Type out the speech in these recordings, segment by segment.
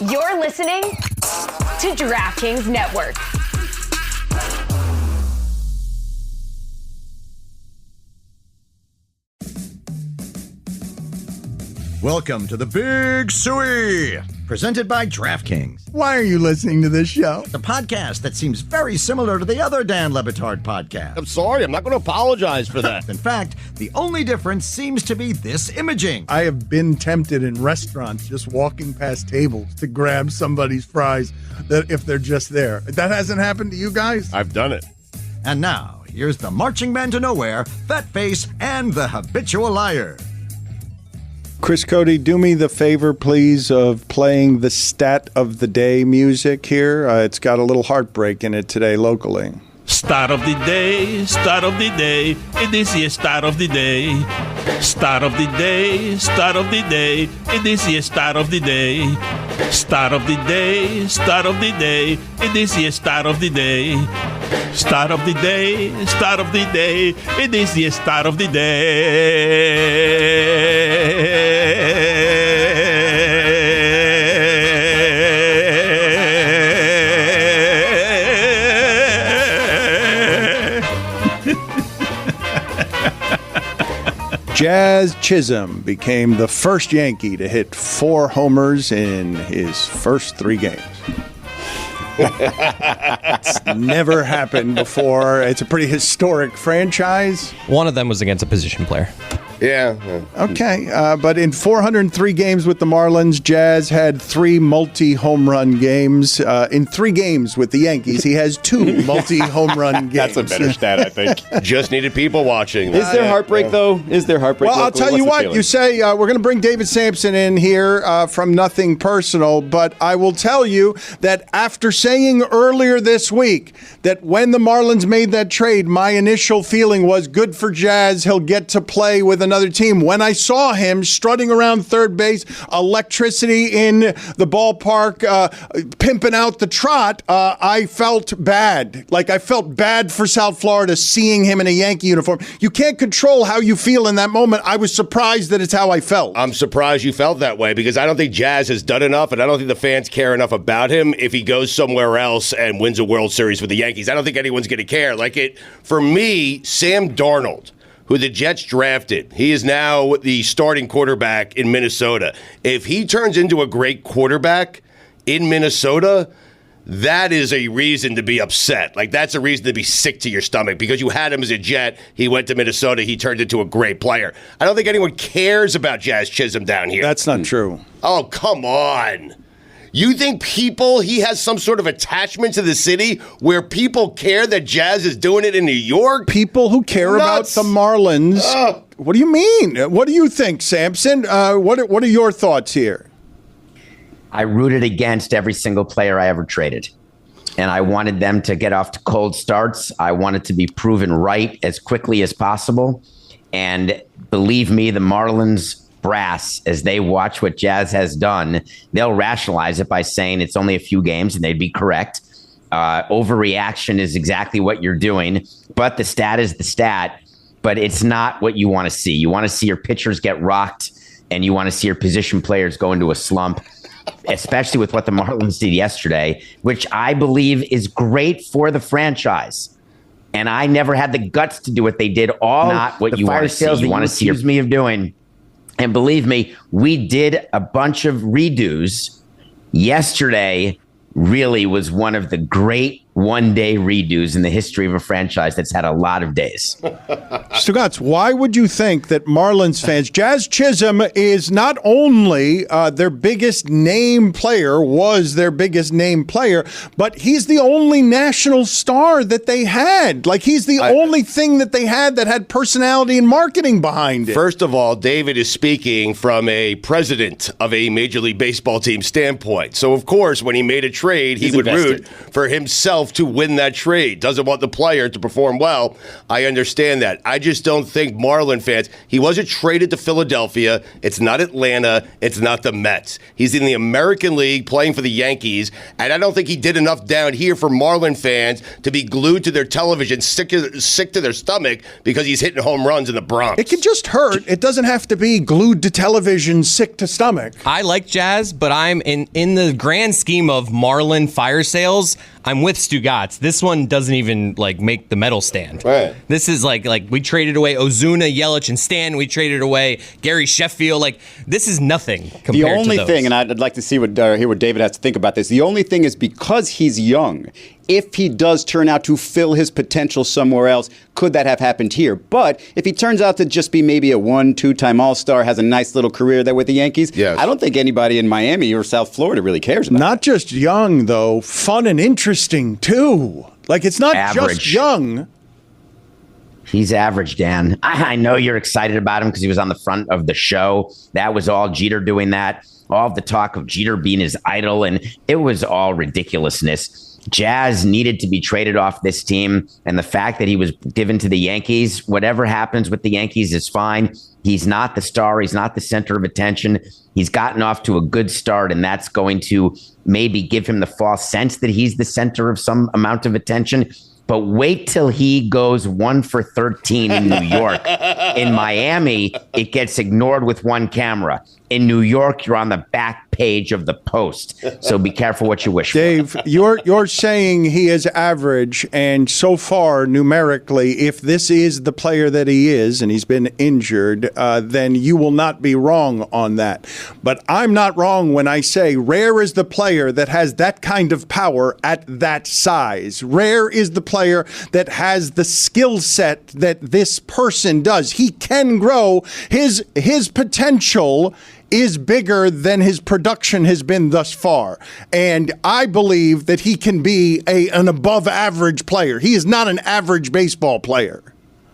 You're listening to DraftKings Network. Welcome to the Big Suey, presented by DraftKings. Why are you listening to this show? The podcast that seems very similar to the other Dan Le Batard podcast. I'm sorry, I'm not going to apologize for that. In fact, the only difference seems to be this imaging. I have been tempted in restaurants just walking past tables to grab somebody's fries that if they're just there. That hasn't happened to you guys? I've done it. And now, here's the marching man to nowhere, Fat Face, and the habitual liar. Chris Cody, do me the favor, please, of playing the stat of the day music here. It's got a little heartbreak in it today locally. Start of the day, start of the day, it is the start of the day. Start of the day, start of the day, it is the start of the day. Start of the day, start of the day, it is the start of the day. Start of the day, start of the day, it is the start of the day. Jazz Chisholm became the first Yankee to hit 4 homers in his first 3 games. It's never happened before. It's a pretty historic franchise. One of them was against a position player. Yeah. Okay, but in 403 games with the Marlins, Jazz had 3 multi-home run games. In 3 games with the Yankees, he has 2 multi-home run games. That's a better stat, I think. Just needed people watching. Is there heartbreak, though? Is there heartbreak? Well, I'll tell you what. You say we're going to bring David Samson in here from Nothing Personal, but I will tell you that after saying earlier this week that when the Marlins made that trade, my initial feeling was good for Jazz. He'll get to play with another team. When I saw him strutting around third base, electricity in the ballpark, pimping out the trot, I felt bad. Like I felt bad for South Florida seeing him in a Yankee uniform. You can't control how you feel in that moment. I was surprised that it's how I felt. I'm surprised you felt that way because I don't think Jazz has done enough, and I don't think the fans care enough about him if he goes somewhere else and wins a World Series with the Yankees. I don't think anyone's going to care. For me, Sam Darnold, who the Jets drafted. He is now the starting quarterback in Minnesota. If he turns into a great quarterback in Minnesota, that is a reason to be upset. That's a reason to be sick to your stomach because you had him as a Jet. He went to Minnesota. He turned into a great player. I don't think anyone cares about Jazz Chisholm down here. That's not true. Oh, come on. You think he has some sort of attachment to the city where people care that Jazz is doing it in New York? People who care about the Marlins. What do you mean? What do you think, Samson? What are your thoughts here? I rooted against every single player I ever traded. And I wanted them to get off to cold starts. I wanted to be proven right as quickly as possible. And believe me, the Marlins brass, as they watch what Jazz has done, they'll rationalize it by saying it's only a few games, and they'd be correct. Overreaction is exactly what you're doing, but the stat is the stat, but it's not what you want to see. You want to see your pitchers get rocked, and you want to see your position players go into a slump, especially with what the Marlins did yesterday, which I believe is great for the franchise. And I never had the guts to do what they did. Not what you want to see. You want to see me of doing. And believe me, we did a bunch of redos. Yesterday really was one of the great one-day redos in the history of a franchise that's had a lot of days. Stugotz, why would you think that Marlins fans, Jazz Chisholm is not only their biggest name player, but he's the only national star that they had. He's the only thing that they had that had personality and marketing behind it. First of all, David is speaking from a president of a Major League Baseball team standpoint. So, of course, when he made a trade, he would root for himself himself to win that trade, doesn't want the player to perform well. I understand that. I just don't think Marlin fans, he wasn't traded to Philadelphia. It's not Atlanta. It's not the Mets. He's in the American League playing for the Yankees, and I don't think he did enough down here for Marlin fans to be glued to their television, sick to their stomach because he's hitting home runs in the Bronx. It can just hurt. It doesn't have to be glued to television, sick to stomach. I like Jazz, but I'm in the grand scheme of Marlin fire sales, I'm with Stugotz. This one doesn't even make the medal stand. Right. This is like we traded away Ozuna, Yelich, and Stan. We traded away Gary Sheffield. This is nothing compared to those. The only thing, and I'd like to hear what David has to think about this. The only thing is because he's young, if he does turn out to fill his potential somewhere else, could that have happened here? But if he turns out to just be maybe a 1-2-time All-Star, has a nice little career there with the Yankees, yes. I don't think anybody in Miami or South Florida really cares about Not just young, though. Fun and interesting, too. It's not average. Just young. He's average, Dan. I know you're excited about him because he was on the front of the show. That was all Jeter doing that. All the talk of Jeter being his idol, and it was all ridiculousness. Jazz needed to be traded off this team, and the fact that he was given to the Yankees, whatever happens with the Yankees is fine. He's not the star. He's not the center of attention. He's gotten off to a good start, and that's going to maybe give him the false sense that he's the center of some amount of attention. But wait till he goes 1 for 13 in New York. In Miami, it gets ignored with one camera. In New York, you're on the back page of the Post. So be careful what you wish for. Dave, you're saying he is average, and so far, numerically, if this is the player that he is, and he's been injured, then you will not be wrong on that. But I'm not wrong when I say rare is the player that has that kind of power at that size. Rare is the player that has the skill set that this person does. He can grow. His potential is bigger than his production has been thus far. And I believe that he can be an above average player. He is not an average baseball player.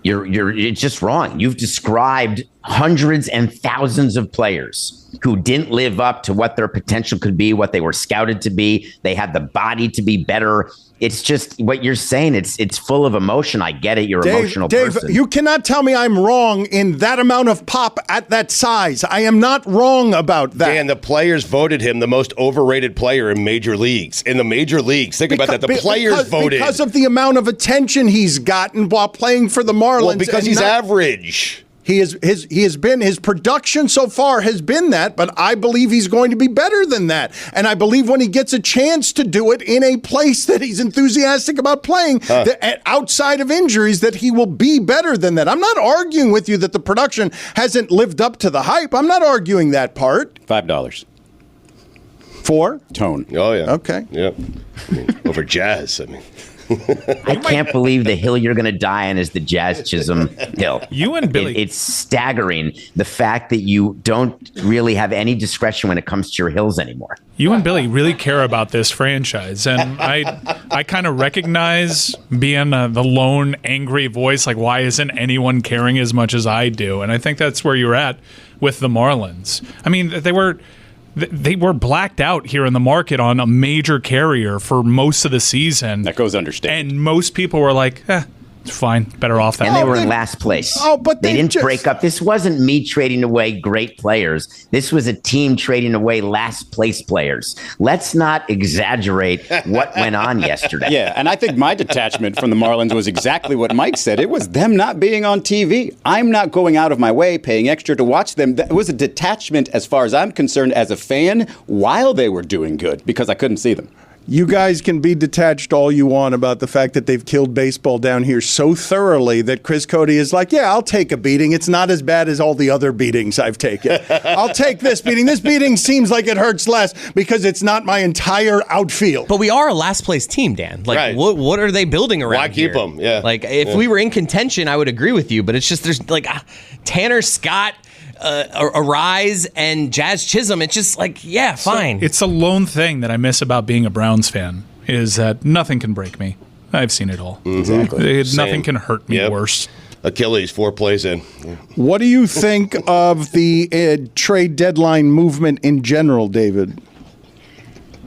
You're just wrong. You've described hundreds and thousands of players who didn't live up to what their potential could be, what they were scouted to be. They had the body to be better. It's just what you're saying. It's full of emotion. I get it. You're an emotional person. Dave, you cannot tell me I'm wrong in that amount of pop at that size. I am not wrong about that. Dan, the players voted him the most overrated player in major leagues. In the major leagues. Think about that. The players voted. Because of the amount of attention he's gotten while playing for the Marlins. Well, because he's average. His production so far has been that, but I believe he's going to be better than that. And I believe when he gets a chance to do it in a place that he's enthusiastic about playing, outside of injuries, that he will be better than that. I'm not arguing with you that the production hasn't lived up to the hype. I'm not arguing that part. $5. For? Tone. Oh, yeah. Okay. Yep. Over Jazz, I can't believe the hill you're going to die on is the Jazz Chisholm hill. You and Billy. It's staggering, the fact that you don't really have any discretion when it comes to your hills anymore. You and Billy really care about this franchise, and I kind of recognize being the lone angry voice, why isn't anyone caring as much as I do? And I think that's where you're at with the Marlins. I mean, they were blacked out here in the market on a major carrier for most of the season. That goes understand. And most people were like, it's fine, better off that. And they were in last place. Oh, but they didn't break up. This wasn't me trading away great players. This was a team trading away last place players. Let's not exaggerate what went on yesterday. Yeah, and I think my detachment from the Marlins was exactly what Mike said. It was them not being on TV. I'm not going out of my way, paying extra to watch them. It was a detachment, as far as I'm concerned, as a fan, while they were doing good, because I couldn't see them. You guys can be detached all you want about the fact that they've killed baseball down here so thoroughly that Chris Cody is like, yeah, I'll take a beating. It's not as bad as all the other beatings I've taken. I'll take this beating. This beating seems like it hurts less because it's not my entire outfield. But we are a last place team, Dan. Right. What are they building around Why keep here? them? Yeah. If we were in contention, I would agree with you. But it's just there's Tanner Scott, Arise, and Jazz Chisholm. It's just fine. It's the lone thing that I miss about being a Browns fan is that nothing can break me. I've seen it all. Exactly. Nothing can hurt me worse. Achilles, 4 plays in. Yeah. What do you think of the trade deadline movement in general, David?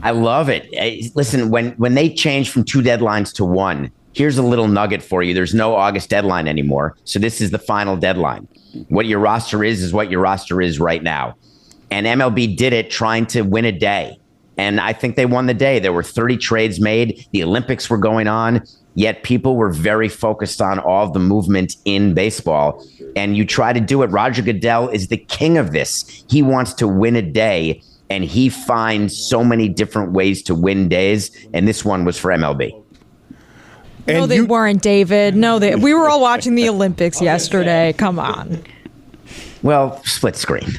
I love it. Listen, when they changed from 2 deadlines to 1, here's a little nugget for you. There's no August deadline anymore. So this is the final deadline. What your roster is what your roster is right now. And MLB did it trying to win a day. And I think they won the day. There were 30 trades made. The Olympics were going on. Yet people were very focused on all of the movement in baseball. And you try to do it. Roger Goodell is the king of this. He wants to win a day. And he finds so many different ways to win days. And this one was for MLB. No, they weren't, David. No, we were all watching the Olympics yesterday. Come on. Well, split screen.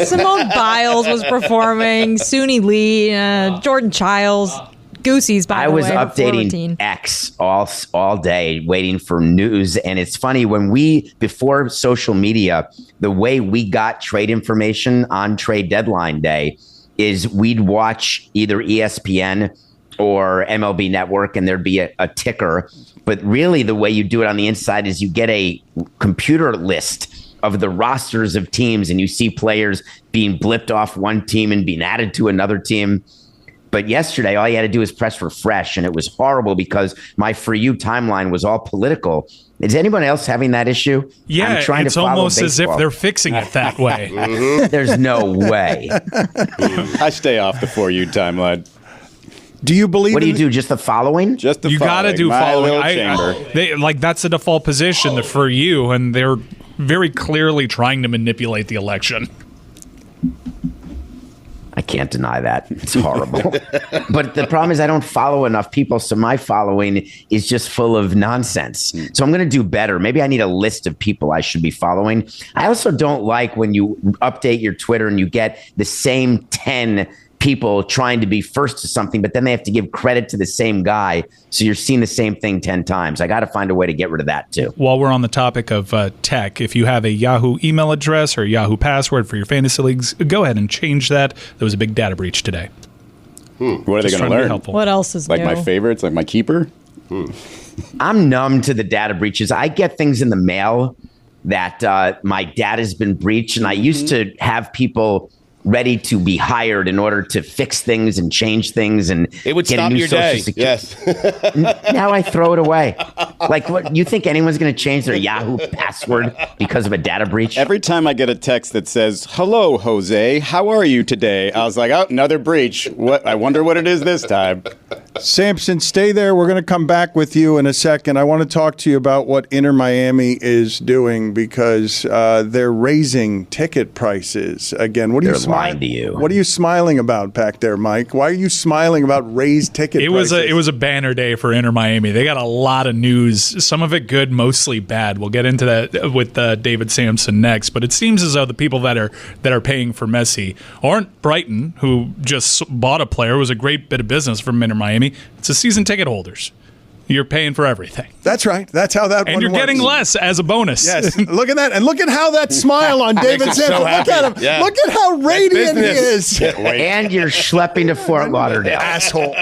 Simone Biles was performing. Suni Lee, Jordan Childs, Goosey's, by the way. I was updating X all day, waiting for news. And it's funny, before social media, the way we got trade information on trade deadline day is we'd watch either ESPN or MLB Network, and there'd be a ticker. But really, the way you do it on the inside is you get a computer list of the rosters of teams, and you see players being blipped off one team and being added to another team. But yesterday, all you had to do was press refresh, and it was horrible because my For You timeline was all political. Is anyone else having that issue? Yeah, it's almost as if they're fixing it that way. There's no way. I stay off the For You timeline. Do you believe? What do you do? Just the following? Just the you following. got to do My following. chamber. That's the default position For You, and they're very clearly trying to manipulate the election. I can't deny that. It's horrible. But the problem is I don't follow enough people, so my following is just full of nonsense. So I'm going to do better. Maybe I need a list of people I should be following. I also don't like when you update your Twitter and you get the same 10 people trying to be first to something, but then they have to give credit to the same guy. So you're seeing the same thing 10 times. I got to find a way to get rid of that too. While we're on the topic of tech, if you have a Yahoo email address or Yahoo password for your fantasy leagues, go ahead and change that. There was a big data breach today. What are they going to learn? What else is like new? My favorites, like my keeper? I'm numb to the data breaches. I get things in the mail that my data's been breached, and I used to have people ready to be hired in order to fix things and change things and it would get stop a new your Social day. Security. Yes. Now I throw it away. Like, what? You think anyone's going to change their Yahoo password because of a data breach? Every time I get a text that says, "Hello, Jose, how are you today?" I was like, "Oh, another breach. What? I wonder what it is this time." Samson, stay there. We're going to come back with you in a second. I want to talk to you about what InterMiami is doing because they're raising ticket prices again. What are you lying to you? What are you smiling about back there, Mike? Why are you smiling about raised ticket prices? It was a banner day for InterMiami. They got a lot of news, some of it good, mostly bad. We'll get into that with David Samson next. But it seems as though the people that are paying for Messi aren't Brighton, who just bought a player. It was a great bit of business from InterMiami. It's the season ticket holders. You're paying for everything. That's right. That's how that and one you're works. getting less as a bonus. Yes. Look at that. And look at how that smile on David Makes him Samson. so Look happy. at him. Yeah. Look at how radiant he is. And you're schlepping to Fort Lauderdale. Asshole.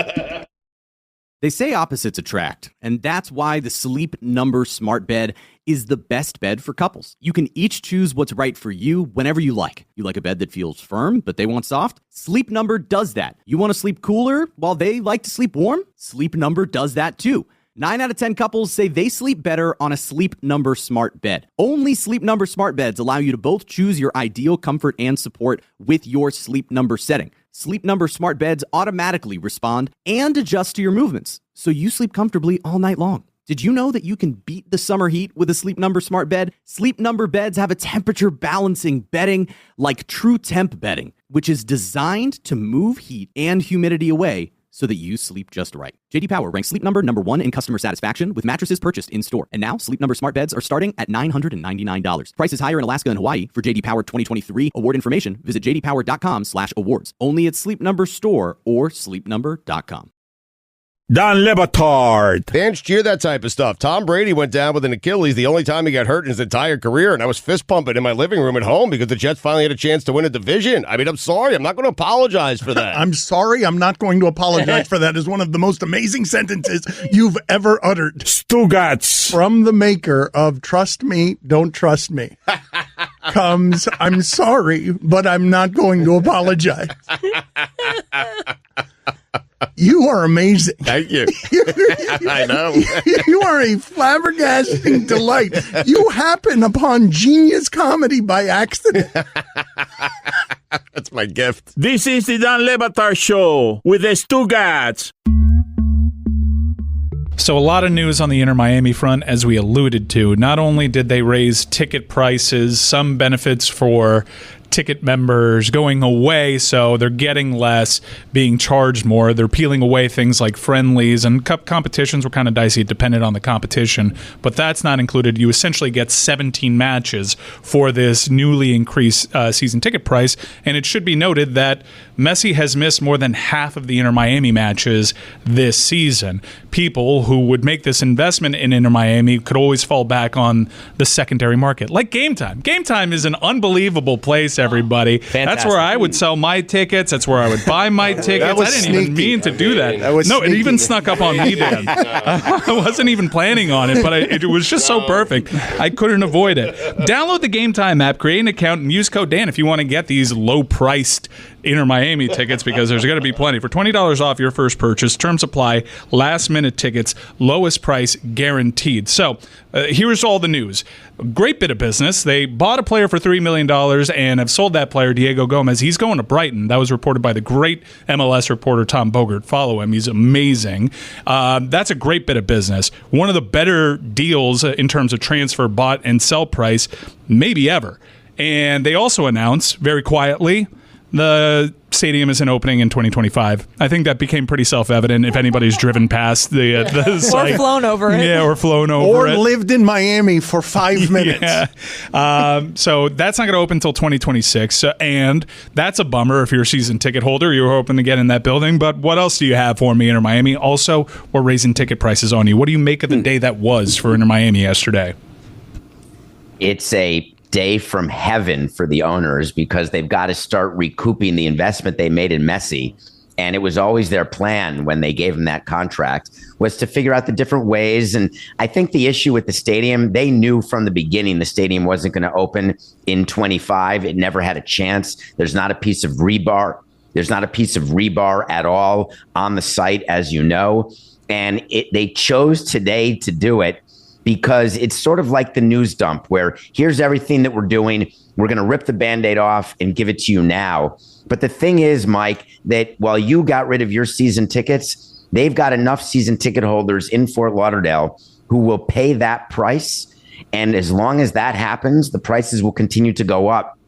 They say opposites attract, and that's why the Sleep Number Smart Bed is the best bed for couples. You can each choose what's right for you whenever you like. You like a bed that feels firm, but they want soft? Sleep Number does that. You want to sleep cooler while they like to sleep warm? Sleep Number does that too. 9 out of 10 couples say they sleep better on a Sleep Number Smart Bed. Only Sleep Number Smart Beds allow you to both choose your ideal comfort and support with your Sleep Number setting. Sleep Number Smart Beds automatically respond and adjust to your movements, so you sleep comfortably all night long. Did you know that you can beat the summer heat with a Sleep Number Smart Bed? Sleep Number beds have a temperature balancing bedding like True Temp bedding, which is designed to move heat and humidity away so that you sleep just right. JD Power ranks Sleep Number #1 in customer satisfaction with mattresses purchased in store. And now Sleep Number Smart Beds are starting at $999. Prices higher in Alaska and Hawaii. For JD Power 2023 award information, visit jdpower.com/awards. Only at Sleep Number store or sleepnumber.com. Don Le Batard. Fans cheer that type of stuff. Tom Brady went down with an Achilles the only time he got hurt in his entire career, and I was fist pumping in my living room at home because the Jets finally had a chance to win a division. I mean, I'm sorry. I'm not going to apologize for that. I'm sorry. I'm not going to apologize for that. Is one of the most amazing sentences you've ever uttered. Stugotz. From the maker of Trust Me, Don't Trust Me comes, I'm sorry, but I'm not going to apologize. You are amazing. Thank you. I know. You are a flabbergasting delight. You happen upon genius comedy by accident. That's my gift. This is the Dan Le Batard Show with the Stugotz. So a lot of news on the InterMiami front, as we alluded to. Not only did they raise ticket prices, some benefits for ticket members going away, so they're getting less, being charged more. They're peeling away things like friendlies, and cup competitions were kind of dicey. It depended on the competition, but that's not included. You essentially get 17 matches for this newly increased season ticket price, and it should be noted that Messi has missed more than half of the InterMiami matches this season. People who would make this investment in InterMiami could always fall back on the secondary market, like Game Time. Game Time is an unbelievable place, everybody. Fantastic. That's where I would sell my tickets. That's where I would buy my tickets. I didn't even mean to do that. No, it even snuck up on me, Dan. I wasn't even planning on it, but it was just so perfect. I couldn't avoid it. Download the Game Time app, create an account, and use code Dan if you want to get these low-priced InterMiami tickets, because there's going to be plenty. For $20 off your first purchase, terms apply, last-minute tickets, lowest price guaranteed. So here's all the news. Great bit of business. They bought a player for $3 million and have sold that player, Diego Gomez. He's going to Brighton. That was reported by the great MLS reporter Tom Bogert. Follow him. He's amazing. That's a great bit of business. One of the better deals in terms of transfer, bought, and sell price maybe ever. And they also announced, very quietly, the stadium isn't opening in 2025. I think that became pretty self-evident if anybody's driven past the site. Or flown over it. Yeah, or flown over it. Or lived in Miami for 5 minutes. Yeah. So that's not going to open until 2026. And that's a bummer if you're a season ticket holder. You're hoping to get in that building. But what else do you have for me, InterMiami? Also, we're raising ticket prices on you. What do you make of the day that was for InterMiami yesterday? It's a day from heaven for the owners, because they've got to start recouping the investment they made in Messi. And it was always their plan when they gave him that contract, was to figure out the different ways. And I think the issue with the stadium, they knew from the beginning the stadium wasn't going to open in 25. It never had a chance. There's not a piece of rebar. There's not a piece of rebar at all on the site, as you know. And they chose today to do it, because it's sort of like the news dump, where here's everything that we're doing. We're going to rip the Band-Aid off and give it to you now. But the thing is, Mike, that while you got rid of your season tickets, they've got enough season ticket holders in Fort Lauderdale who will pay that price. And as long as that happens, the prices will continue to go up.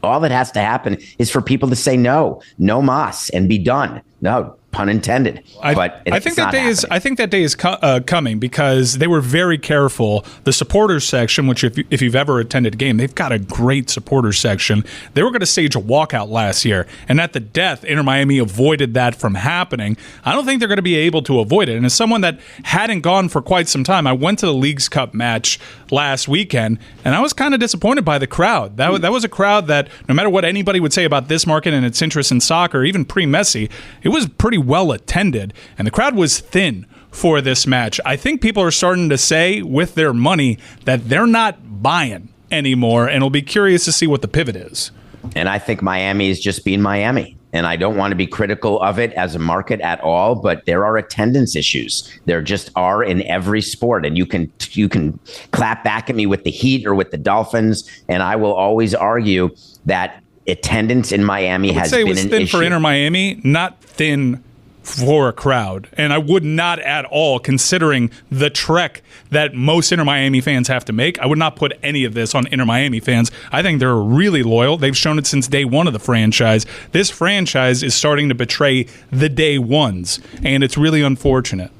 All that has to happen is for people to say no mas, and be done. No, pun intended. But I think that day is coming, because they were very careful. The supporters section, which if you've ever attended a game, they've got a great supporters section. They were going to stage a walkout last year, and at the death, InterMiami avoided that from happening. I don't think they're going to be able to avoid it. And as someone that hadn't gone for quite some time, I went to the Leagues Cup match last weekend, and I was kind of disappointed by the crowd. That was a crowd that, no matter what anybody would say about this market and its interest in soccer, even pre-Messi, it was pretty well attended, and the crowd was thin for this match. I think people are starting to say with their money that they're not buying anymore, and it'll be curious to see what the pivot is. And I think Miami is just being Miami. And I don't want to be critical of it as a market at all, but there are attendance issues. There just are in every sport. And you can clap back at me with the Heat or with the Dolphins, and I will always argue that attendance in Miami has been an issue. I would say it was thin for InterMiami, not thin for a crowd. And I would not at all, considering the trek that most InterMiami fans have to make, I would not put any of this on InterMiami fans. I think they're really loyal. They've shown it since day one of the franchise. This franchise is starting to betray the day ones, and it's really unfortunate.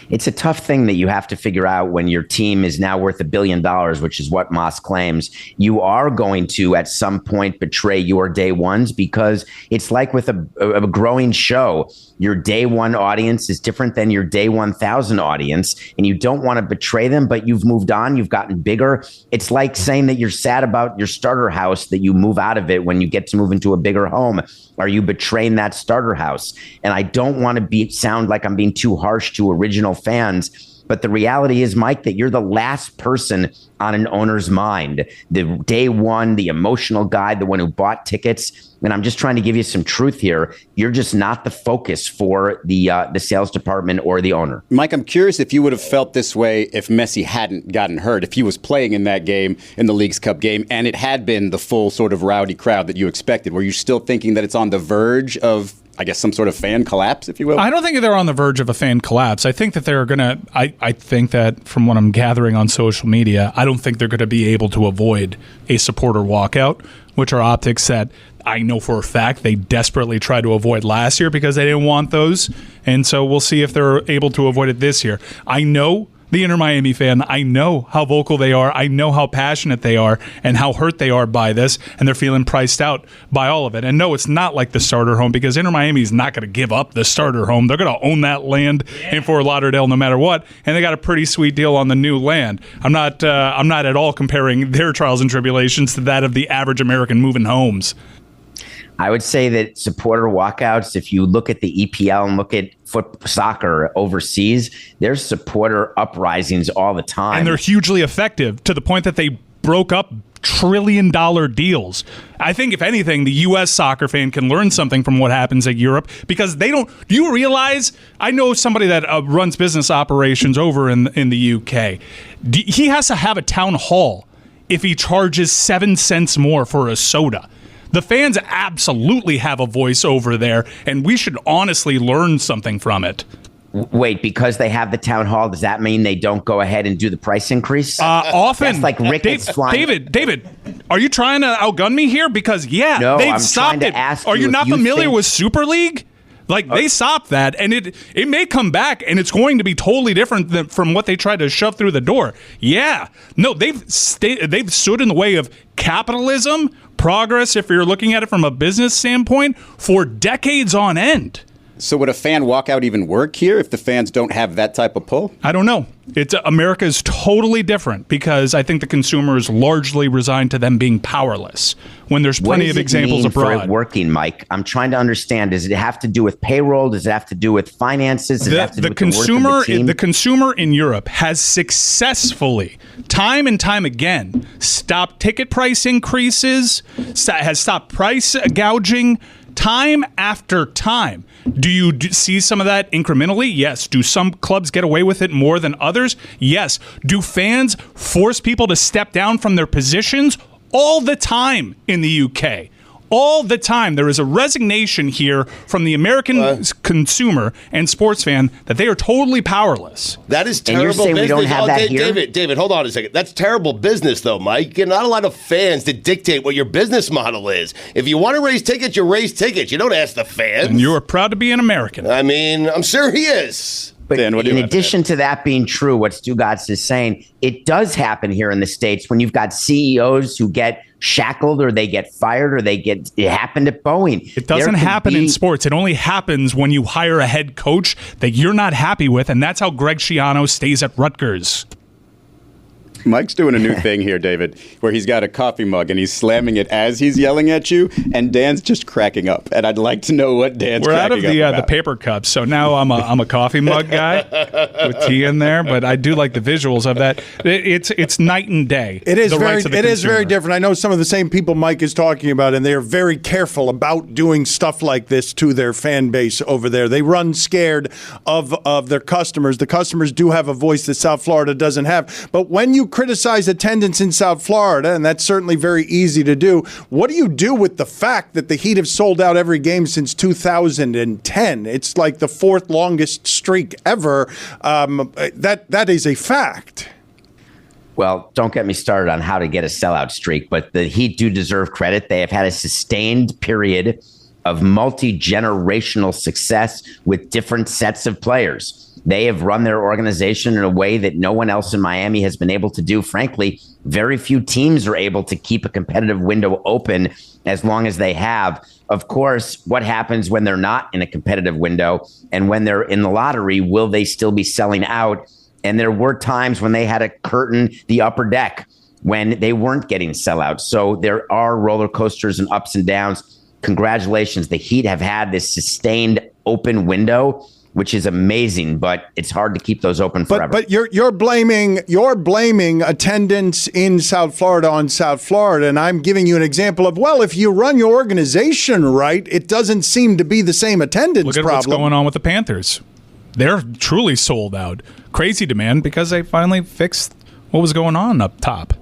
It's a tough thing that you have to figure out when your team is now worth $1 billion, which is what Moss claims. You are going to, at some point, betray your day ones, because it's like with a growing show. Your day one audience is different than your day 1,000 audience, and you don't want to betray them, but you've moved on. You've gotten bigger. It's like saying that you're sad about your starter house, that you move out of it when you get to move into a bigger home. Are you betraying that starter house? And I don't want to sound like I'm being too harsh to original fans, But the reality is, Mike, that you're the last person on an owner's mind. The day one, the emotional guy, the one who bought tickets. And I'm just trying to give you some truth here. You're just not the focus for the sales department or the owner. Mike, I'm curious if you would have felt this way if Messi hadn't gotten hurt, if he was playing in that game, in the Leagues Cup game, and it had been the full sort of rowdy crowd that you expected. Were you still thinking that it's on the verge of, I guess, some sort of fan collapse, if you will? I don't think they're on the verge of a fan collapse. I think that they're going to, I think that from what I'm gathering on social media, I don't think they're going to be able to avoid a supporter walkout, which are optics that I know for a fact they desperately tried to avoid last year because they didn't want those. And so we'll see if they're able to avoid it this year. I know the InterMiami fan, I know how vocal they are. I know how passionate they are and how hurt they are by this, and they're feeling priced out by all of it. And no, it's not like the starter home because InterMiami is not going to give up the starter home. They're going to own that land in Fort Lauderdale no matter what, and they got a pretty sweet deal on the new land. I'm not at all comparing their trials and tribulations to that of the average American moving homes. I would say that supporter walkouts, if you look at the EPL and look at soccer overseas, there's supporter uprisings all the time. And they're hugely effective to the point that they broke up trillion-dollar deals. I think, if anything, the U.S. soccer fan can learn something from what happens at Europe because they don't. Do you realize? I know somebody that runs business operations over in the U.K. He has to have a town hall if he charges 7 cents more for a soda. The fans absolutely have a voice over there, and we should honestly learn something from it. Wait, because they have the town hall, does that mean they don't go ahead and do the price increase? Often. That's like Ricketts flying. David, are you trying to outgun me here? Because, no, they've I'm stopped it. Are you not familiar with Super League? Like, they stopped that, and it may come back, and it's going to be totally different from what they tried to shove through the door. Yeah. No, they've stood in the way of capitalism, progress, if you're looking at it from a business standpoint, for decades on end. So would a fan walkout even work here if the fans don't have that type of pull? I don't know. America is totally different because I think the consumer is largely resigned to them being powerless when there's plenty of examples abroad. For it working, Mike? I'm trying to understand. Does it have to do with payroll? Does it have to do with finances? Does it have to do with the worth of the team? The consumer in Europe has successfully, time and time again, stopped ticket price increases, has stopped price gouging, time after time. Do you see some of that incrementally? Yes. Do some clubs get away with it more than others? Yes. Do fans force people to step down from their positions? All the time in the UK. All the time. There is a resignation here from the American consumer and sports fan that they are totally powerless. That is terrible business. And you're saying we don't have that here? David, hold on a second. That's terrible business, though, Mike. You're not a lot of fans to dictate what your business model is. If you want to raise tickets, you raise tickets. You don't ask the fans. And you are proud to be an American. I mean, I'm sure he is. But in addition to that being true, what Stugotz is saying, it does happen here in the States when you've got CEOs who get shackled or they get fired or it happened at Boeing. It doesn't happen in sports. It only happens when you hire a head coach that you're not happy with, and that's how Greg Schiano stays at Rutgers. Mike's doing a new thing here, David, where he's got a coffee mug and he's slamming it as he's yelling at you, and Dan's just cracking up. And I'd like to know what Dan's cracking up about. We're out of the paper cups, so now I'm a coffee mug guy with tea in there. But I do like the visuals of that. It's night and day. It is very different. I know some of the same people Mike is talking about, and they are very careful about doing stuff like this to their fan base over there. They run scared of their customers. The customers do have a voice that South Florida doesn't have. But when you criticize attendance in South Florida, and that's certainly very easy to do, what do you do with the fact that the Heat have sold out every game since 2010? It's like the fourth longest streak ever. That is a fact. Well, don't get me started on how to get a sellout streak, but the Heat do deserve credit. They have had a sustained period of multi-generational success with different sets of players. They have run their organization in a way that no one else in Miami has been able to do. Frankly, very few teams are able to keep a competitive window open as long as they have. Of course, what happens when they're not in a competitive window and when they're in the lottery? Will they still be selling out? And there were times when they had to curtain the upper deck when they weren't getting sellouts. So there are roller coasters and ups and downs. Congratulations. The Heat have had this sustained open window which is amazing, but it's hard to keep those open forever. But you're blaming attendance in South Florida on South Florida, and I'm giving you an example of, well, if you run your organization right, it doesn't seem to be the same attendance Look at problem. what's going on with the Panthers. They're truly sold out. Crazy demand because they finally fixed what was going on up top.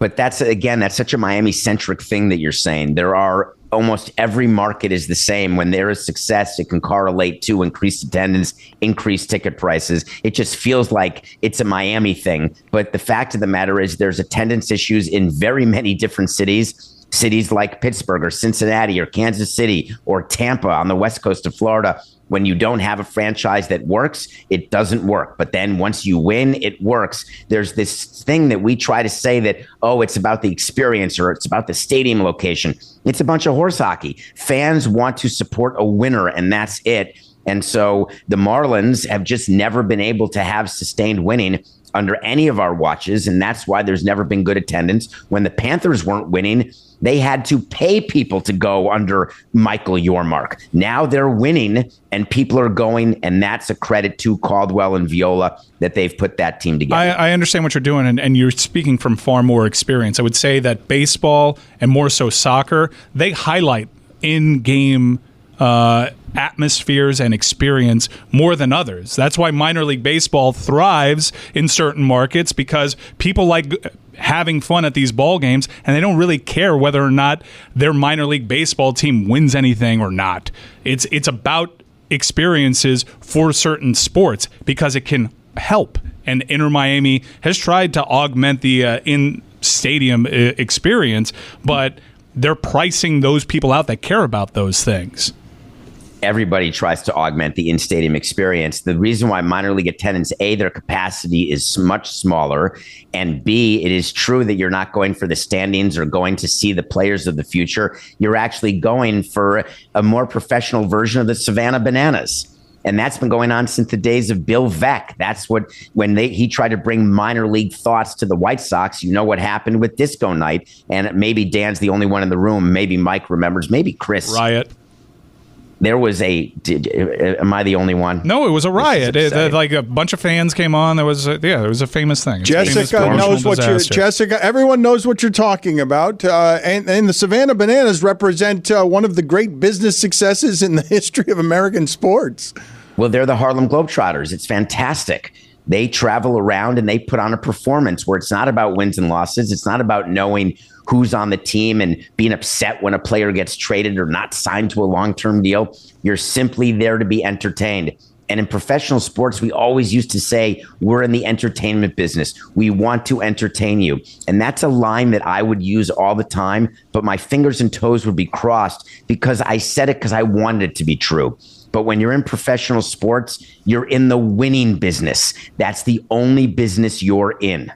But that's such a Miami-centric thing that you're saying. There are almost every market is the same. When there is success, it can correlate to increased attendance, increased ticket prices. It just feels like it's a Miami thing. But the fact of the matter is there's attendance issues in very many different cities. Cities like Pittsburgh or Cincinnati or Kansas City or Tampa on the west coast of Florida. When you don't have a franchise that works, it doesn't work. But then once you win, it works. There's this thing that we try to say that, oh, it's about the experience or it's about the stadium location. It's a bunch of horse hockey. Fans want to support a winner, and that's it. And so the Marlins have just never been able to have sustained winning under any of our watches, and that's why there's never been good attendance. When the Panthers weren't winning, they had to pay people to go under Michael Yormark. Now they're winning, and people are going, and that's a credit to Caldwell and Viola that they've put that team together. I understand what you're doing, and you're speaking from far more experience. I would say that baseball, and more so soccer, they highlight in-game atmospheres and experience more than others. That's why minor league baseball thrives in certain markets, because people like having fun at these ball games, and they don't really care whether or not their minor league baseball team wins anything or not. It's about experiences for certain sports because it can help. And InterMiami has tried to augment the in-stadium experience, but they're pricing those people out that care about those things. Everybody tries to augment the in-stadium experience. The reason why minor league attendance, A, their capacity is much smaller, and B, it is true that you're not going for the standings or going to see the players of the future. You're actually going for a more professional version of the Savannah Bananas. And that's been going on since the days of Bill Veeck. That's when he tried to bring minor league thoughts to the White Sox. You know what happened with Disco Night. And maybe Dan's the only one in the room. Maybe Mike remembers. Maybe Chris. Riot. There was am I the only one? No, it was a riot. Like a bunch of fans came on. There was a famous thing. Jessica knows what everyone knows what you're talking about. And the Savannah Bananas represent one of the great business successes in the history of American sports. Well, they're the Harlem Globetrotters. It's fantastic. They travel around and they put on a performance where it's not about wins and losses. It's not about knowing who's on the team and being upset when a player gets traded or not signed to a long-term deal. You're simply there to be entertained. And in professional sports, we always used to say, we're in the entertainment business. We want to entertain you. And that's a line that I would use all the time, but my fingers and toes would be crossed because I said it because I wanted it to be true. But when you're in professional sports, you're in the winning business. That's the only business you're in.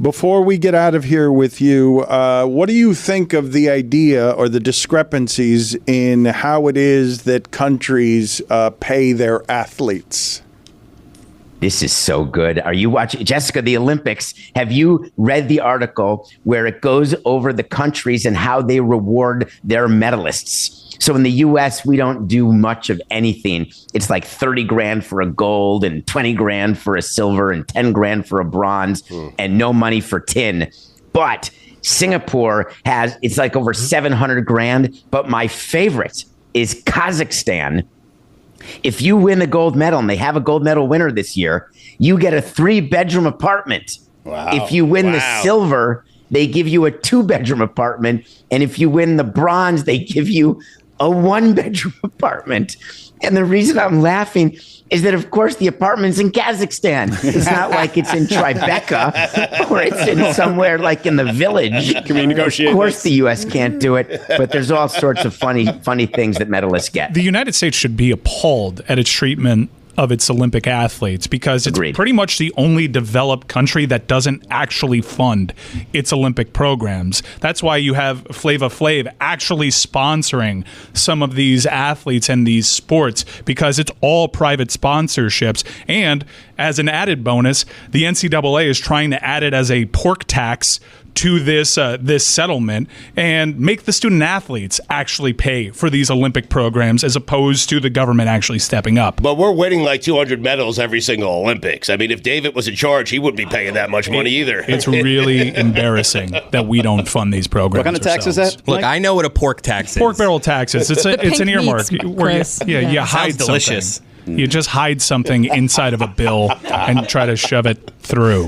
Before we get out of here with you, what do you think of the idea or the discrepancies in how it is that countries pay their athletes? This is so good. Are you watching, Jessica, the Olympics? Have you read the article where it goes over the countries and how they reward their medalists? So in the U.S., we don't do much of anything. It's like 30 grand for a gold and 20 grand for a silver and 10 grand for a bronze and no money for tin. But Singapore it's like over 700 grand. But my favorite is Kazakhstan. If you win the gold medal, and they have a gold medal winner this year, you get a 3-bedroom apartment. Wow. If you win the silver, they give you a 2-bedroom apartment. And if you win the bronze, they give you a 1-bedroom apartment. And the reason I'm laughing is that, of course, the apartment's in Kazakhstan. It's not like it's in Tribeca or it's in somewhere like in the village. Can we negotiate? Of course, the U.S. can't do it, but there's all sorts of funny things that medalists get. The United States should be appalled at its treatment of its Olympic athletes because it's pretty much the only developed country that doesn't actually fund its Olympic programs. That's why you have Flava Flav actually sponsoring some of these athletes and these sports, because it's all private sponsorships. And as an added bonus, the NCAA is trying to add it as a pork tax to this settlement and make the student athletes actually pay for these Olympic programs as opposed to the government actually stepping up. But we're winning like 200 medals every single Olympics. I mean, if David was in charge, he wouldn't be paying that much money either. It's really embarrassing that we don't fund these programs. What kind of tax is that? Look, I know what a pork tax is. Pork barrel tax is. It's an earmark. You hide Sounds delicious. something. You just hide something inside of a bill and try to shove it through.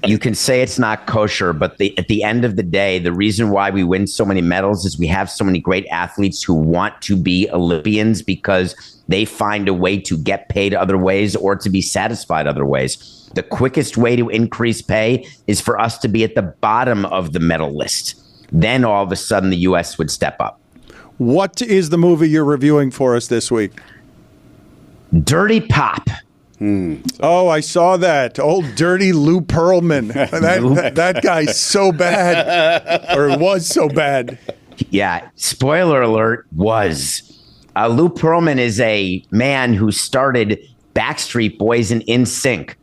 You can say it's not kosher, but at the end of the day, the reason why we win so many medals is we have so many great athletes who want to be Olympians because they find a way to get paid other ways or to be satisfied other ways. The quickest way to increase pay is for us to be at the bottom of the medal list. Then all of a sudden the U.S. would step up. What is the movie you're reviewing for us this week? Dirty Pop. Oh, I saw that. Old dirty Lou Pearlman. That guy's so bad, or was so bad. Yeah, spoiler alert, was. Lou Pearlman is a man who started Backstreet Boys and NSYNC.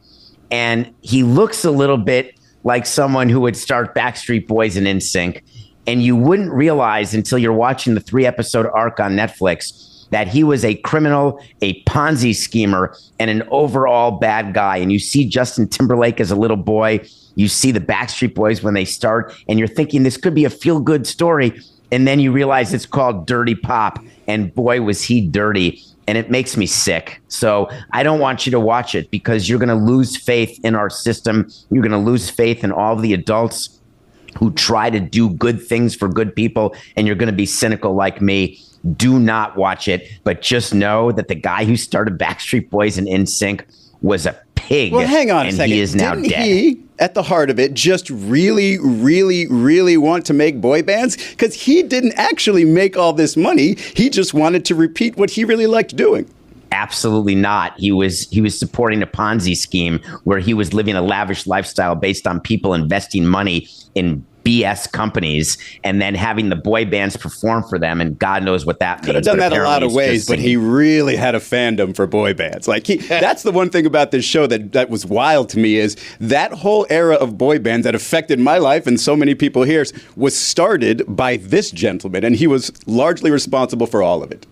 And he looks a little bit like someone who would start Backstreet Boys and NSYNC. And you wouldn't realize until you're watching the 3-episode arc on Netflix that he was a criminal, a Ponzi schemer, and an overall bad guy. And you see Justin Timberlake as a little boy. You see the Backstreet Boys when they start, and you're thinking this could be a feel-good story. And then you realize it's called Dirty Pop, and boy, was he dirty. And it makes me sick. So I don't want you to watch it because you're going to lose faith in our system. You're going to lose faith in all the adults who try to do good things for good people, and you're going to be cynical like me. Do not watch it, but just know that the guy who started Backstreet Boys and NSYNC was a pig. Well, hang on a second. He is now Didn't dead. He, at the heart of it, just really, really, really want to make boy bands? Because he didn't actually make all this money. He just wanted to repeat what he really liked doing. Absolutely not. He was supporting a Ponzi scheme where he was living a lavish lifestyle based on people investing money in BS companies and then having the boy bands perform for them, and God knows what that means. Could have done that a lot of ways, but he really had a fandom for boy bands. Like that's the one thing about this show that was wild to me is that whole era of boy bands that affected my life and so many people here was started by this gentleman, and he was largely responsible for all of it.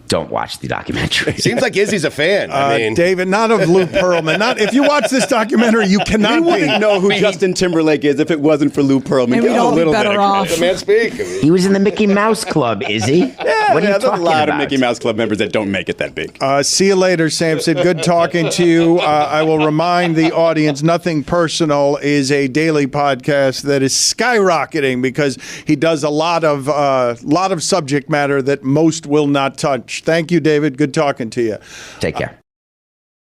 Don't watch the documentary. Seems like Izzy's a fan. I mean, David, not of Lou Pearlman. Not if you watch this documentary, you cannot We wouldn't know who Justin Timberlake is if it wasn't for Lou Pearlman. And we'd all be better off. Let the man speak. He was in the Mickey Mouse Club, is he? Yeah, what are you there's talking a lot about? of Mickey Mouse Club members that don't make it that big. See you later, Samson. Good talking to you. I will remind the audience, Nothing Personal is a daily podcast that is skyrocketing because he does a lot of subject matter that most will not touch. Thank you, David. Good talking to you. Take care.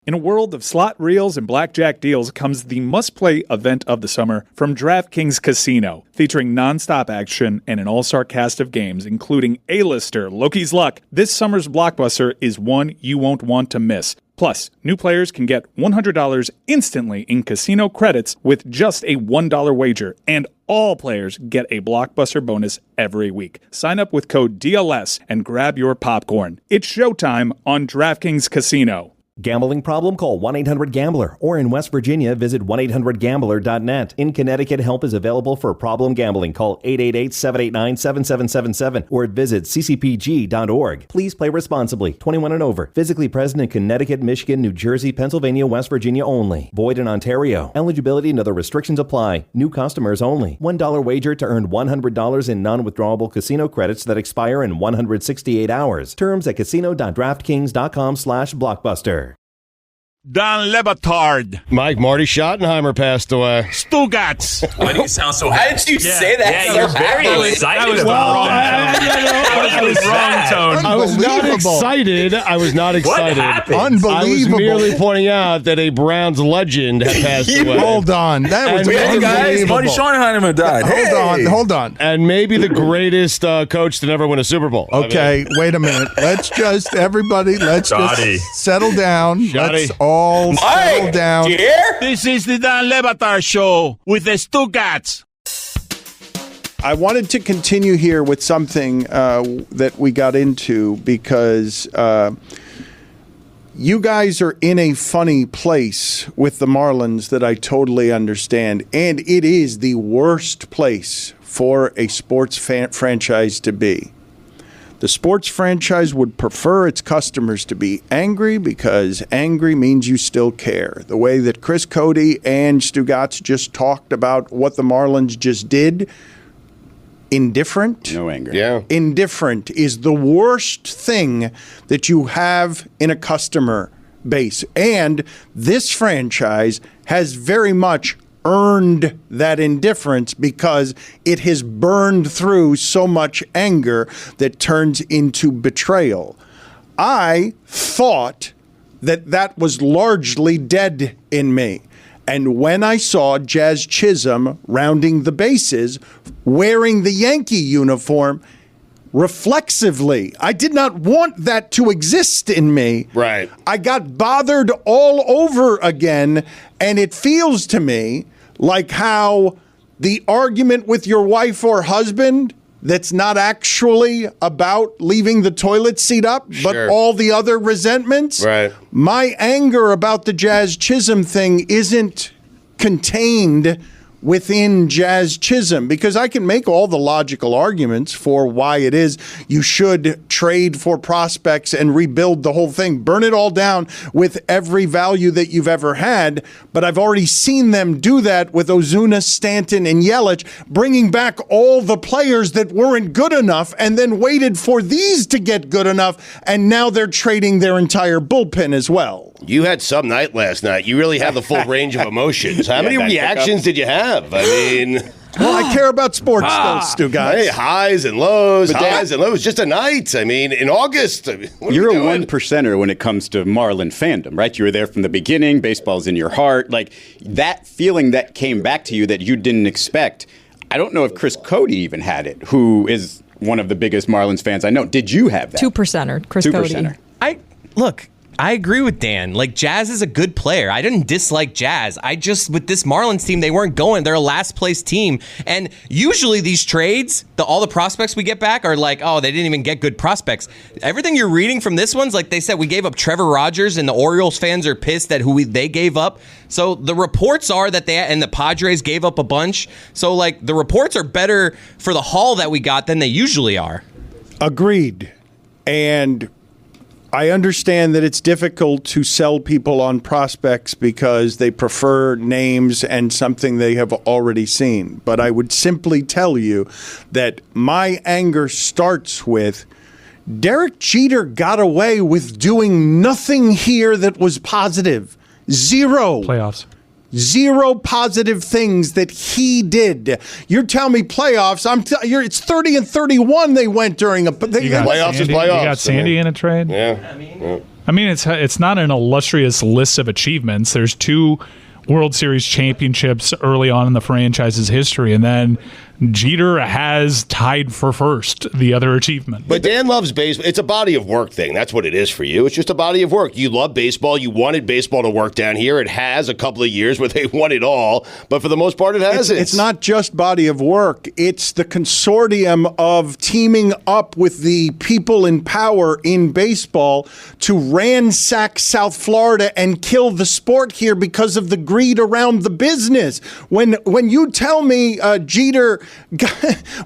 In a world of slot reels and blackjack deals comes the must-play event of the summer from DraftKings Casino, featuring nonstop action and an all-star cast of games, including A-lister Loki's Luck. This summer's blockbuster is one you won't want to miss. Plus, new players can get $100 instantly in casino credits with just a $1 wager, and all players get a blockbuster bonus every week. Sign up with code DLS and grab your popcorn. It's showtime on DraftKings Casino. Gambling problem? Call 1-800-GAMBLER. Or in West Virginia, visit 1-800-GAMBLER.net. In Connecticut, help is available for problem gambling. Call 888-789-7777 or visit ccpg.org. Please play responsibly. 21 and over. Physically present in Connecticut, Michigan, New Jersey, Pennsylvania, West Virginia only. Void in Ontario. Eligibility and other restrictions apply. New customers only. $1 wager to earn $100 in non-withdrawable casino credits that expire in 168 hours. Terms at casino.draftkings.com/blockbuster. Don Le Batard. Marty Schottenheimer passed away. Stugotz. Why do you sound so happy? How did you say that? Yeah, you're very excited about that. That was wrong tone. I was not excited. I was not excited. Unbelievable. I was merely pointing out that a Browns legend had passed away. Hold on. That was Hey, guys, Marty Schottenheimer died. Hold on. And maybe the greatest coach to never win a Super Bowl. Okay, wait a minute. Let's just settle down. Let's all settle down. Do you hear? This is the Don Le Batard Show with the Stugotz. I wanted to continue here with something that we got into because You guys are in a funny place with the Marlins that I totally understand, and it is the worst place for a sports franchise to be. The sports franchise would prefer its customers to be angry because angry means you still care. The way that Chris Cody and Stugotz just talked about what the Marlins just did, indifferent. No anger. Yeah. Indifferent is the worst thing that you have in a customer base. And this franchise has very much earned that indifference because it has burned through so much anger that turns into betrayal. I thought that was largely dead in me. And when I saw Jazz Chisholm rounding the bases, wearing the Yankee uniform, reflexively, I did not want that to exist in me. Right. I got bothered all over again, and it feels to me like how the argument with your wife or husband that's not actually about leaving the toilet seat up, but all the other resentments. Right. My anger about the Jazz Chisholm thing isn't contained within Jazz Chisholm, because I can make all the logical arguments for why it is you should trade for prospects and rebuild the whole thing, burn it all down with every value that you've ever had. But I've already seen them do that with Ozuna, Stanton, and Yelich, bringing back all the players that weren't good enough and then waited for these to get good enough, and now they're trading their entire bullpen as well. You had some night last night. You really have the full range of emotions. How many reactions did you have? I mean... Well, I care about sports, though, Stu, guys. Hey, highs and lows, highs and lows. Just a night. I mean, in August. You're a one percenter when it comes to Marlin fandom, right? You were there from the beginning. Baseball's in your heart. Like, that feeling that came back to you that you didn't expect. I don't know if Chris Cody even had it, who is one of the biggest Marlins fans I know. Did you have that? 2%er, Chris Cody. Look, I agree with Dan. Like, Jazz is a good player. I didn't dislike Jazz. I just, with this Marlins team, they weren't going. They're a last place team. And usually these trades, all the prospects we get back are like, oh, they didn't even get good prospects. Everything you're reading from this one's like they said, we gave up Trevor Rogers, and the Orioles fans are pissed at they gave up. So the reports are that and the Padres gave up a bunch. So, like, the reports are better for the haul that we got than they usually are. Agreed. And I understand that it's difficult to sell people on prospects because they prefer names and something they have already seen. But I would simply tell you that my anger starts with Derek Jeter got away with doing nothing here that was positive. Zero. Playoffs. Zero positive things that he did. You're telling me playoffs? It's 30-31 they went during playoffs is playoffs. You got Sandy in a trade. Yeah. I mean, it's not an illustrious list of achievements. There's 2 World Series championships early on in the franchise's history, and then Jeter has tied for first the other achievement. But Dan loves baseball. It's a body of work thing. That's what it is for you. It's just a body of work. You love baseball. You wanted baseball to work down here. It has a couple of years where they won it all, but for the most part, it hasn't. It's not just body of work. It's the consortium of teaming up with the people in power in baseball to ransack South Florida and kill the sport here because of the greed around the business. When you tell me Jeter,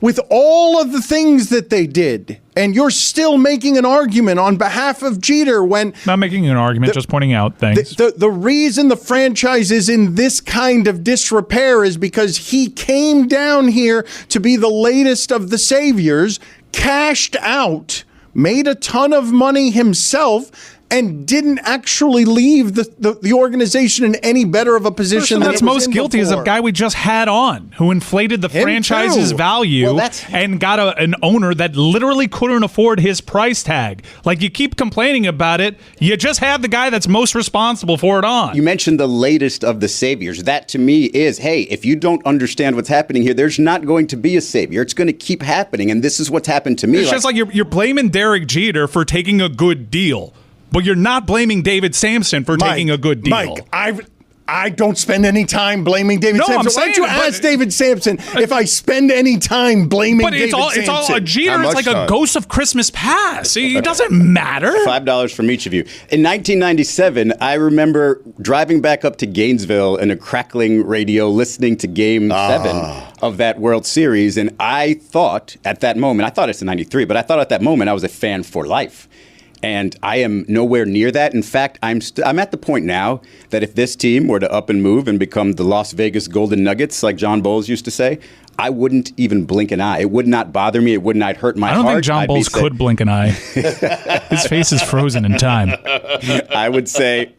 with all of the things that they did, and you're still making an argument on behalf of Jeter when... Not making an argument, just pointing out things. The reason the franchise is in this kind of disrepair is because he came down here to be the latest of the saviors, cashed out, made a ton of money himself, and didn't actually leave the organization in any better of a position than that's most guilty is a guy we just had on who inflated the franchise's value and got an owner that literally couldn't afford his price tag. Like, you keep complaining about it, you just have the guy that's most responsible for it on. You mentioned the latest of the saviors. That to me is, hey, if you don't understand what's happening here, there's not going to be a savior. It's going to keep happening, and this is what's happened to me. It's just like you're blaming Derek Jeter for taking a good deal. But you're not blaming David Samson for taking a good deal. Mike, I don't spend any time blaming David No, Samson. I'm Why don't you saying, ask David Sampson if I spend any time blaming But David Sampson? it's all a Jeter. It's like a ghost of Christmas past. It doesn't matter. $5 from each of you. In 1997, I remember driving back up to Gainesville in a crackling radio, listening to Game 7 of that World Series, and I thought at that moment, I thought it's in 93, but I thought at that moment I was a fan for life. And I am nowhere near that. In fact, I'm at the point now that if this team were to up and move and become the Las Vegas Golden Nuggets, like John Bowles used to say, I wouldn't even blink an eye. It would not bother me. It would not hurt my heart. I don't think John Bowles could blink an eye. His face is frozen in time. I would say,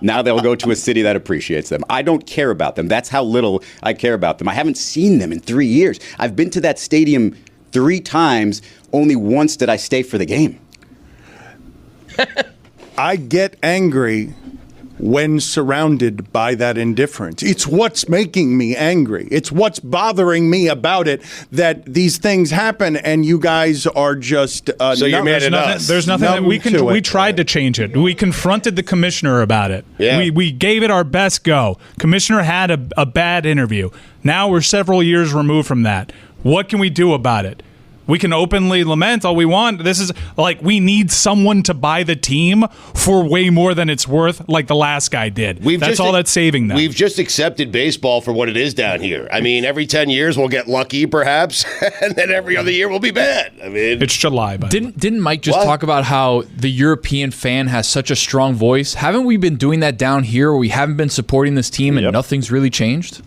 now they'll go to a city that appreciates them. I don't care about them. That's how little I care about them. I haven't seen them in 3 years. I've been to that stadium 3 times. Only once did I stay for the game. I get angry when surrounded by that indifference. It's what's making me angry. It's what's bothering me about it that these things happen and you guys are just so you're mad at us. There's nothing that we can do. We tried to change it. We confronted the commissioner about it. Yeah. We gave it our best go. Commissioner had a bad interview. Now we're several years removed from that. What can we do about it? We can openly lament all we want. This is like we need someone to buy the team for way more than it's worth, like the last guy did. That's all that's saving them. We've just accepted baseball for what it is down here. I mean, every 10 years we'll get lucky, perhaps, and then every other year we'll be bad. I mean, it's July. But didn't Mike just talk about how the European fan has such a strong voice? Haven't we been doing that down here where we haven't been supporting this team and nothing's really changed?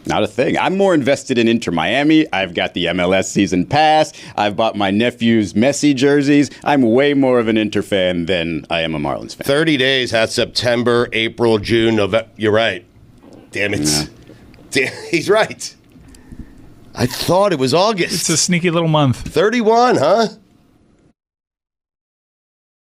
Not a thing. I'm more invested in InterMiami. I've got the MLS season pass. I've bought my nephew's Messi jerseys. I'm way more of an Inter fan than I am a Marlins fan. 30 days has September, April, June, November. You're right. Damn it. Yeah. He's right. I thought it was August. It's a sneaky little month. 31, huh?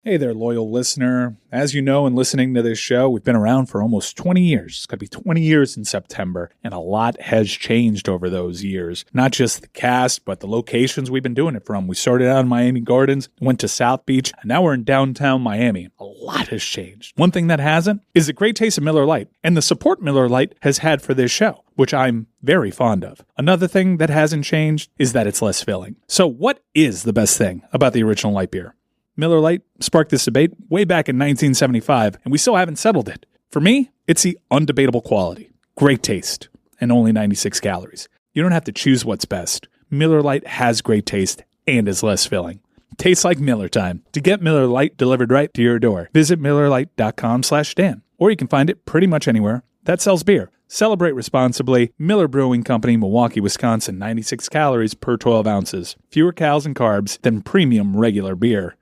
Hey there, loyal listener. As you know, in listening to this show, we've been around for almost 20 years. It's going to be 20 years in September, and a lot has changed over those years. Not just the cast, but the locations we've been doing it from. We started out in Miami Gardens, went to South Beach, and now we're in downtown Miami. A lot has changed. One thing that hasn't is the great taste of Miller Lite, and the support Miller Lite has had for this show, which I'm very fond of. Another thing that hasn't changed is that it's less filling. So what is the best thing about the original light beer? Miller Lite sparked this debate way back in 1975, and we still haven't settled it. For me, it's the undebatable quality, great taste, and only 96 calories. You don't have to choose what's best. Miller Lite has great taste and is less filling. Tastes like Miller time. To get Miller Lite delivered right to your door, visit MillerLite.com/Dan, or you can find it pretty much anywhere that sells beer. Celebrate responsibly. Miller Brewing Company, Milwaukee, Wisconsin, 96 calories per 12 ounces. Fewer calories and carbs than premium regular beer.